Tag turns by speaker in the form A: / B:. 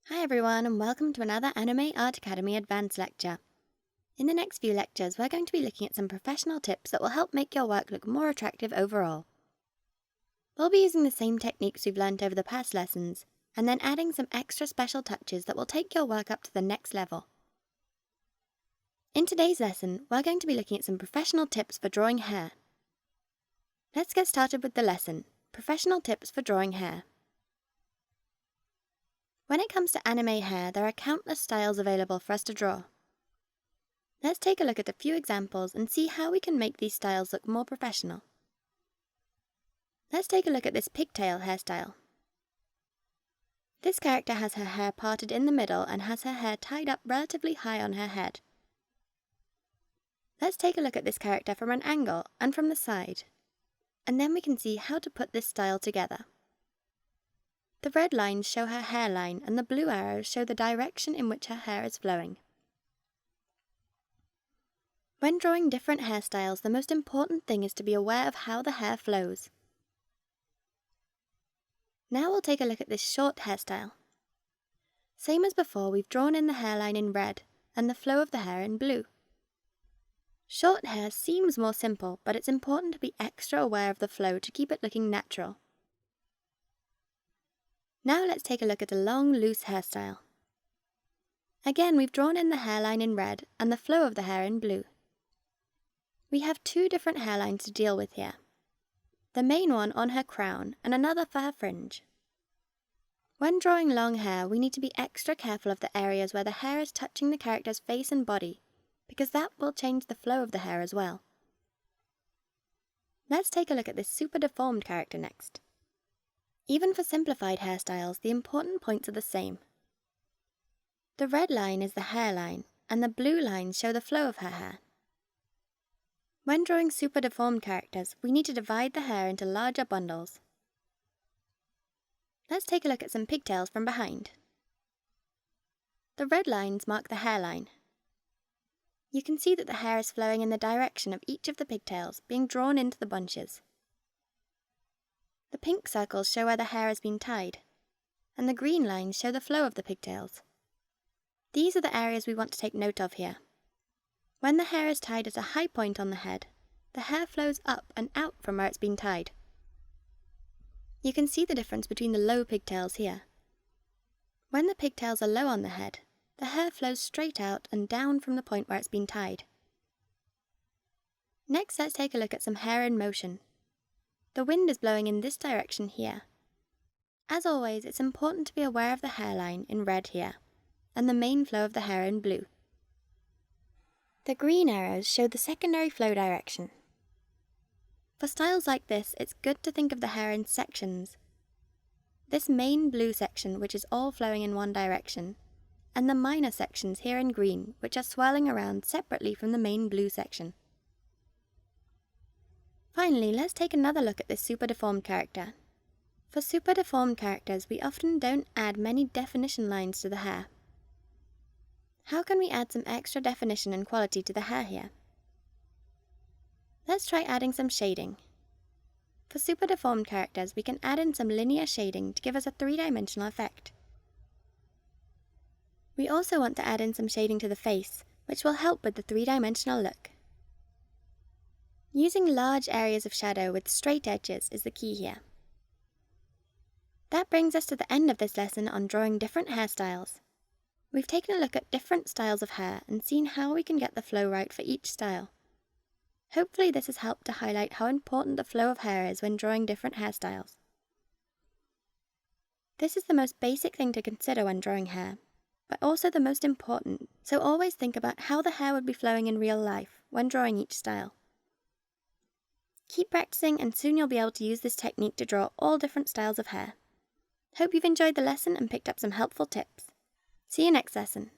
A: Hi everyone, and welcome to another Anime Art Academy Advanced lecture. In the next few lectures, we're going to be looking at some professional tips that will help make your work look more attractive overall. We'll be using the same techniques we've learnt over the past lessons, and then adding some extra special touches that will take your work up to the next level. In today's lesson, we're going to be looking at some professional tips for drawing hair. Let's get started with the lesson, Professional Tips for Drawing Hair. When it comes to anime hair, there are countless styles available for us to draw. Let's take a look at a few examples and see how we can make these styles look more professional. Let's take a look at this pigtail hairstyle. This character has her hair parted in the middle and has her hair tied up relatively high on her head. Let's take a look at this character from an angle and from the side, and then we can see how to put this style together. The red lines show her hairline and the blue arrows show the direction in which her hair is flowing. When drawing different hairstyles, the most important thing is to be aware of how the hair flows. Now we'll take a look at this short hairstyle. Same as before, we've drawn in the hairline in red and the flow of the hair in blue. Short hair seems more simple, but it's important to be extra aware of the flow to keep it looking natural. Now let's take a look at a long, loose hairstyle. Again, we've drawn in the hairline in red and the flow of the hair in blue. We have two different hairlines to deal with here. The main one on her crown and another for her fringe. When drawing long hair, we need to be extra careful of the areas where the hair is touching the character's face and body, because that will change the flow of the hair as well. Let's take a look at this super deformed character next. Even for simplified hairstyles, the important points are the same. The red line is the hairline, and the blue lines show the flow of her hair. When drawing super deformed characters, we need to divide the hair into larger bundles. Let's take a look at some pigtails from behind. The red lines mark the hairline. You can see that the hair is flowing in the direction of each of the pigtails, being drawn into the bunches. The pink circles show where the hair has been tied, and the green lines show the flow of the pigtails. These are the areas we want to take note of here. When the hair is tied at a high point on the head, the hair flows up and out from where it's been tied. You can see the difference between the low pigtails here. When the pigtails are low on the head, the hair flows straight out and down from the point where it's been tied. Next, let's take a look at some hair in motion. The wind is blowing in this direction here. As always, it's important to be aware of the hairline in red here, and the main flow of the hair in blue. The green arrows show the secondary flow direction. For styles like this, it's good to think of the hair in sections. This main blue section, which is all flowing in one direction, and the minor sections here in green, which are swirling around separately from the main blue section. Finally, let's take another look at this super deformed character. For super deformed characters, we often don't add many definition lines to the hair. How can we add some extra definition and quality to the hair here? Let's try adding some shading. For super deformed characters, we can add in some linear shading to give us a three-dimensional effect. We also want to add in some shading to the face, which will help with the three-dimensional look. Using large areas of shadow with straight edges is the key here. That brings us to the end of this lesson on drawing different hairstyles. We've taken a look at different styles of hair and seen how we can get the flow right for each style. Hopefully this has helped to highlight how important the flow of hair is when drawing different hairstyles. This is the most basic thing to consider when drawing hair, but also the most important, so always think about how the hair would be flowing in real life when drawing each style. Keep practicing and soon you'll be able to use this technique to draw all different styles of hair. Hope you've enjoyed the lesson and picked up some helpful tips. See you next lesson.